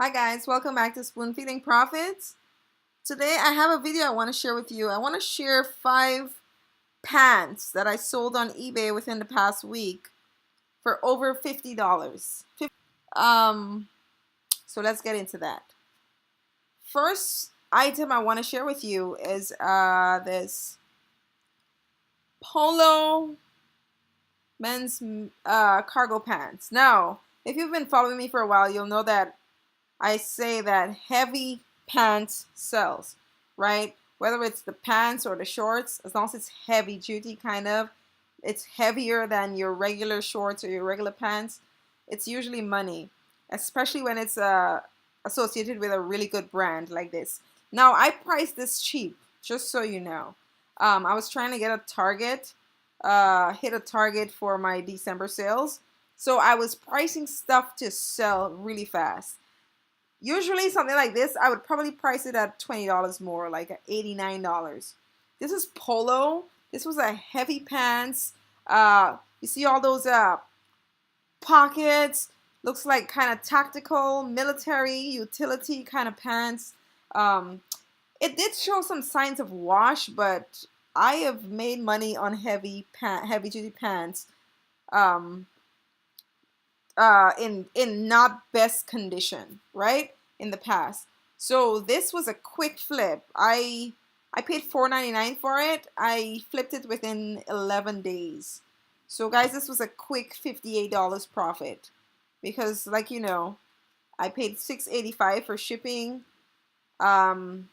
Hi guys, welcome back to Spoon Feeding Profits. Today I have a video I want to share with you. I want to share 5 pants that I sold on eBay within the past week for over $50. So let's get into that. First item I want to share with you is this polo men's cargo pants. Now, if you've been following me for a while, you'll know that I say that heavy pants sells, right? Whether it's the pants or the shorts, as long as it's heavy duty kind of, it's heavier than your regular shorts or your regular pants, it's usually money, especially when it's associated with a really good brand like this. Now, I priced this cheap, just so you know. I was trying to get a target, hit a target for my December sales. So I was pricing stuff to sell really fast. Usually something like this, I would probably price it at $20 more, like at $89. This is polo. This was a heavy pants. You see all those pockets. Looks like kind of tactical, military, utility kind of pants. It did show some signs of wash, but I have made money on heavy duty pants. In not best condition, right, in the past. So this was a quick flip. I paid $4.99 for it. I flipped it within 11 days. So guys, this was a quick $58 profit because, like, you know, I paid $6.85 for shipping. Between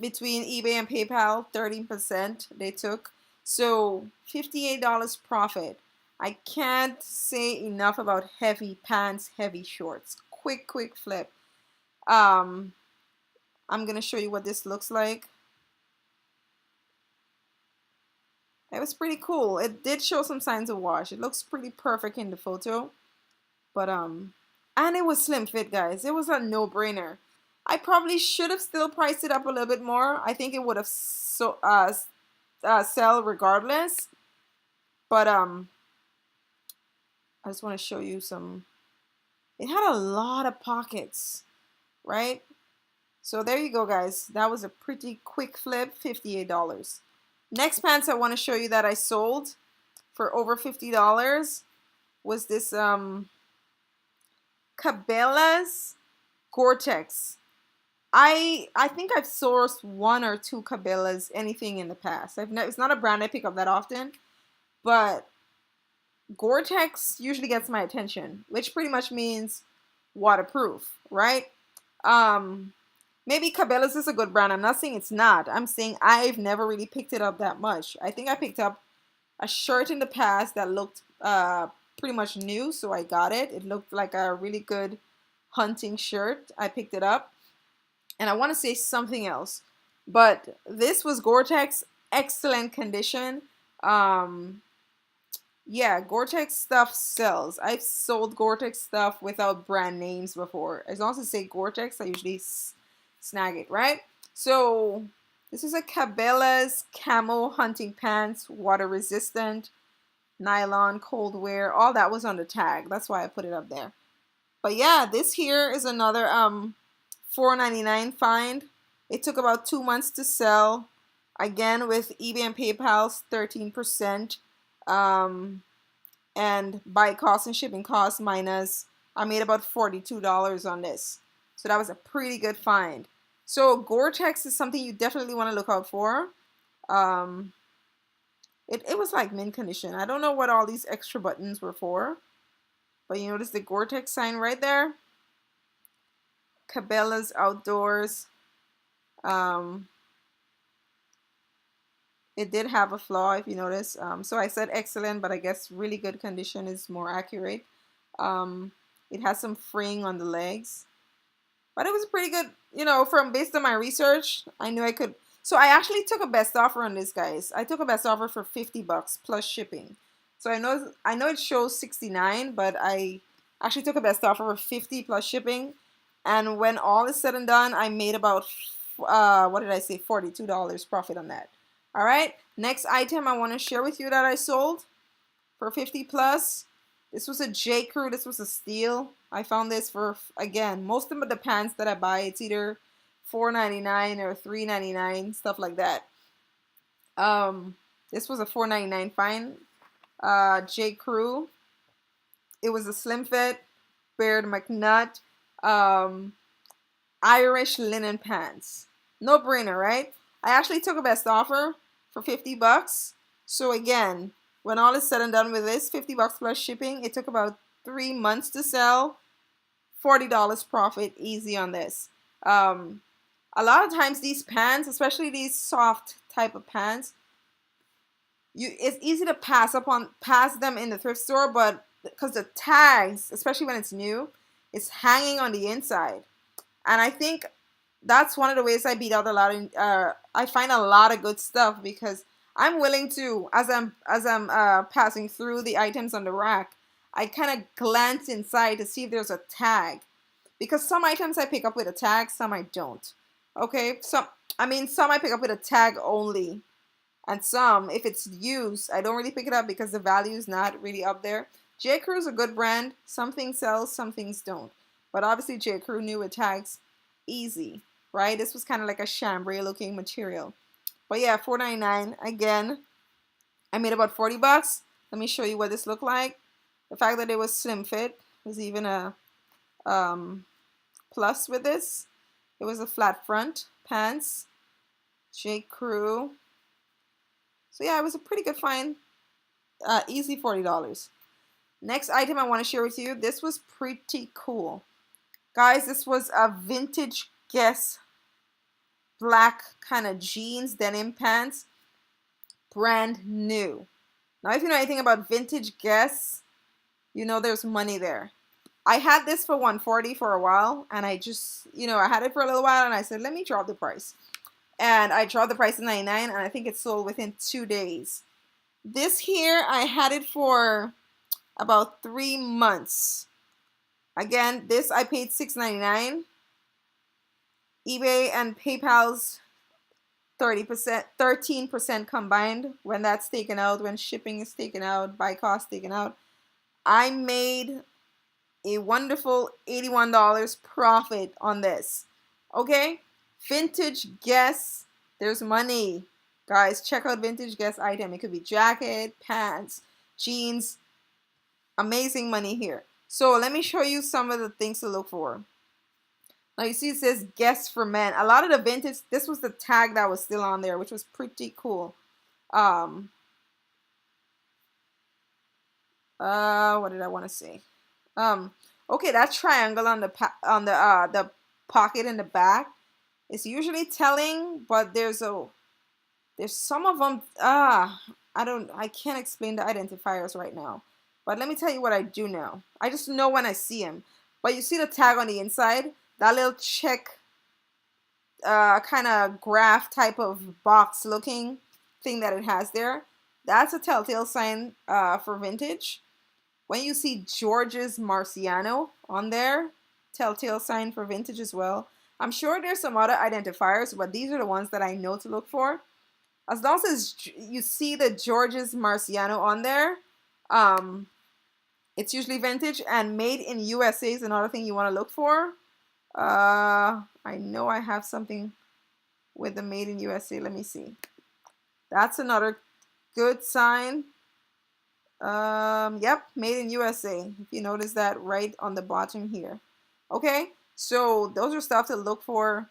eBay and PayPal, 13% they took. So $58 profit. I can't say enough about heavy pants, heavy shorts. Quick flip. I'm gonna show you what this looks like. It was pretty cool. It did show some signs of wash. It looks pretty perfect in the photo. But and it was slim fit, guys. It was a no-brainer. I probably should have still priced it up a little bit more. I think it would have sell regardless. But I just want to show you some. It had a lot of pockets, right? So there you go, guys. That was a pretty quick flip, $58. Next pants I want to show you that I sold for over $50 was this Cabela's Gore-Tex. I think I've sourced 1 or 2 Cabela's anything in the past. It's not a brand I pick up that often, but Gore-Tex usually gets my attention, which pretty much means waterproof, right? Maybe Cabela's is a good brand. I'm not saying it's not. I'm saying I've never really picked it up that much. I think I picked up a shirt in the past that looked pretty much new, so I got it. It looked like a really good hunting shirt. I picked it up. And I want to say something else, but this was Gore-Tex, excellent condition. Yeah, Gore-Tex stuff sells. I've sold Gore-Tex stuff without brand names before. As long as I say Gore-Tex, I usually snag it, right? So this is a Cabela's camo hunting pants, water resistant, nylon, cold wear. All that was on the tag. That's why I put it up there. But yeah, this here is another $4.99 find. It took about 2 months to sell. Again, with eBay and PayPal's 13%. And by cost and shipping costs minus, I made about $42 on this. So that was a pretty good find. So Gore-Tex is something you definitely want to look out for. It was like mint condition. I don't know what all these extra buttons were for, but you notice the Gore-Tex sign right there. Cabela's Outdoors. It did have a flaw, if you notice. So I said excellent, but I guess really good condition is more accurate. It has some fraying on the legs, but it was pretty good. You know, based on my research, I knew I could. So I actually took a best offer on this, guys. I took a best offer for $50 plus shipping. So I know it shows 69, but I actually took a best offer for 50 plus shipping. And when all is said and done, I made about, what did I say, $42 profit on that. All right, next item I want to share with you that I sold for 50 plus. This was a J. Crew. This was a steal. I found this for, again, most of the pants that I buy, it's either $4.99 or $3.99, stuff like that. This was a $4.99 find. J. Crew. It was a slim fit, Baird McNutt, Irish linen pants. No brainer, right? I actually took a best offer for $50. So again, when all is said and done with this, $50 plus shipping, it took about 3 months to sell. $40 profit profit on this. A lot of times these pants, especially these soft type of pants, it's easy to pass them in the thrift store, but because the tags, especially when it's new, it's hanging on the inside. And I think that's one of the ways I beat out a lot of, I find a lot of good stuff, because I'm willing to, as I'm passing through the items on the rack, I kind of glance inside to see if there's a tag, because some items I pick up with a tag, some I don't. Okay, some I pick up with a tag only, and some, if it's used, I don't really pick it up because the value is not really up there. J. Crew is a good brand. Some things sell, some things don't. But obviously J. Crew knew with tags, easy, right? This was kind of like a chambray looking material. But yeah, $4.99. Again, I made about $40. Let me show you what this looked like. The fact that it was slim fit was even a plus with this. It was a flat front pants. J. Crew. So yeah, it was a pretty good find. Easy $40. Next item I want to share with you. This was pretty cool. Guys, this was a vintage Guess black kind of jeans, denim pants. Brand new. Now, if you know anything about vintage Guess, you know there's money there. I had this for $140 for a while, and I just, I had it for a little while, and I said, let me drop the price. And I dropped the price to $99, and I think it sold within 2 days. This here, I had it for about 3 months. Again, this I paid $6.99. eBay and PayPal's 13% combined. When that's taken out, when shipping is taken out, buy cost taken out, I made a wonderful $81 profit on this. Okay? Vintage Guess, there's money. Guys, check out vintage Guess item. It could be jacket, pants, jeans. Amazing money here. So let me show you some of the things to look for. Now you see it says Guess for Men. A lot of the vintage, this was the tag that was still on there, which was pretty cool. What did I want to say? Okay, that triangle on the pocket in the back is usually telling, but there's some of them. I can't explain the identifiers right now. But let me tell you what I do know. I just know when I see them. But you see the tag on the inside, that little check, kind of graph type of box looking thing that it has there. That's a telltale sign for vintage. When you see George's Marciano on there, telltale sign for vintage as well. I'm sure there's some other identifiers, but these are the ones that I know to look for. As long as you see the George's Marciano on there, it's usually vintage, and made in USA is another thing you want to look for. I know I have something with the made in USA. Let me see. That's another good sign. Yep, made in USA. If you notice that right on the bottom here. Okay, so those are stuff to look for.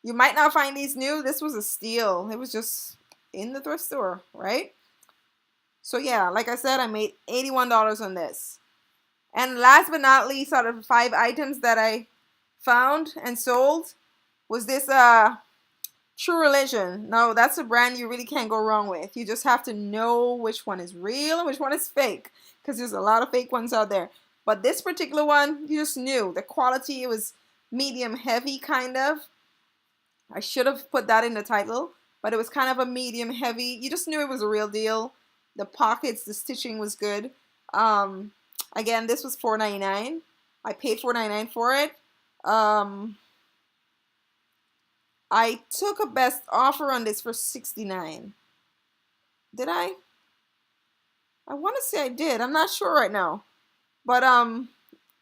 You might not find these new. This was a steal. It was just in the thrift store, right? So yeah, like I said, I made $81 on this. And last but not least, out of the 5 items that I found and sold, was this True Religion. Now, that's a brand you really can't go wrong with. You just have to know which one is real and which one is fake, because there's a lot of fake ones out there. But this particular one, you just knew. The quality, it was medium heavy, kind of. I should have put that in the title, but it was kind of a medium heavy. You just knew it was a real deal. The pockets, the stitching was good. Again, this was $4.99. I paid $4.99 for it. I took a best offer on this for $69. Did I? I want to say I did. I'm not sure right now. But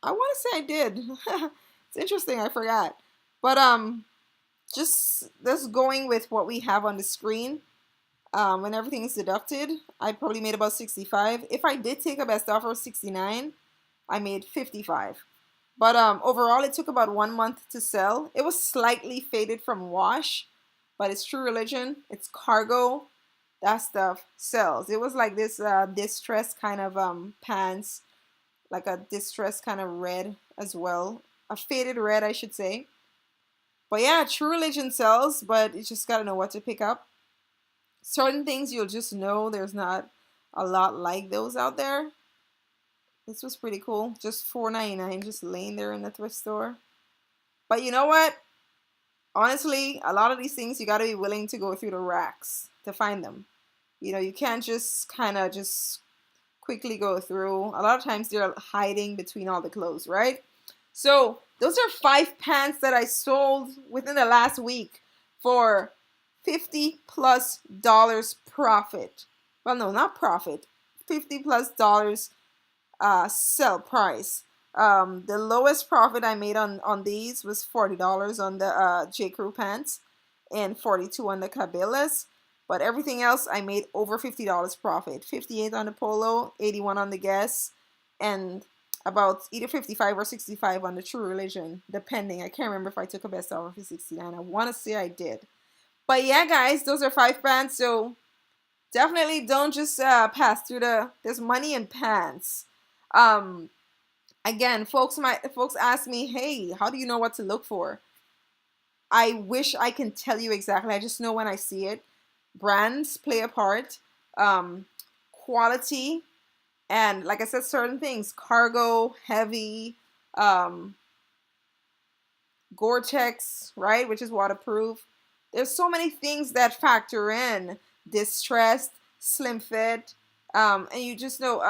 I want to say I did. It's interesting, I forgot. But just going with what we have on the screen, when everything is deducted, I probably made about 65. If I did take a best offer of 69, I made 55. But overall, it took about 1 month to sell. It was slightly faded from wash, but it's True Religion. It's cargo. That stuff sells. It was like this distressed kind of pants, like a distressed kind of red as well. A faded red, I should say. But yeah, True Religion sells, but you just gotta know what to pick up. Certain things you'll just know there's not a lot like those out there. This was pretty cool. Just $4.99 just laying there in the thrift store. But you know what? Honestly, a lot of these things you got to be willing to go through the racks to find them. You know, you can't just kind of just quickly go through. A lot of times they're hiding between all the clothes, right? So those are 5 pants that I sold within the last week for $50+ profit. Well, no, not profit. $50+ sell price. The lowest profit I made on these was $40 on the J. Crew pants and $42 on the Cabela's. But everything else I made over $50 profit. 58 on the Polo, 81 on the Guess, and about either 55 or 65 on the True Religion, depending. I can't remember if I took a best offer for 69. I want to say I did. But yeah, guys, those are 5 pants. So definitely don't just pass through there's money in pants. Again, folks ask me, hey, how do you know what to look for? I wish I can tell you exactly. I just know when I see it. Brands play a part, quality, and like I said, certain things, cargo, heavy, Gore-Tex, right, which is waterproof. There's so many things that factor in. Distressed, slim fit, and you just know,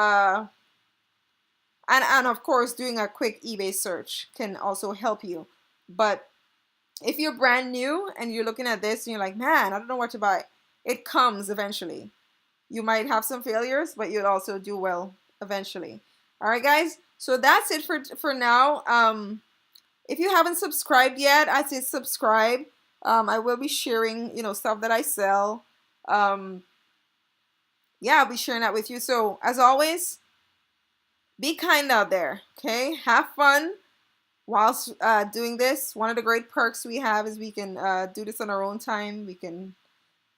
and of course, doing a quick eBay search can also help you. But if you're brand new and you're looking at this and you're like, man, I don't know what to buy, it comes eventually. You might have some failures, but you'll also do well eventually. All right, guys. So that's it for now. If you haven't subscribed yet, I say subscribe. I will be sharing, stuff that I sell. Yeah, I'll be sharing that with you. So as always, be kind out there. Okay, have fun whilst doing this. One of the great perks we have is we can do this on our own time. We can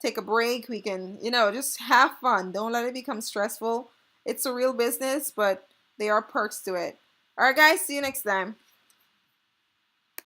take a break. We can, just have fun. Don't let it become stressful. It's a real business, but there are perks to it. All right, guys. See you next time.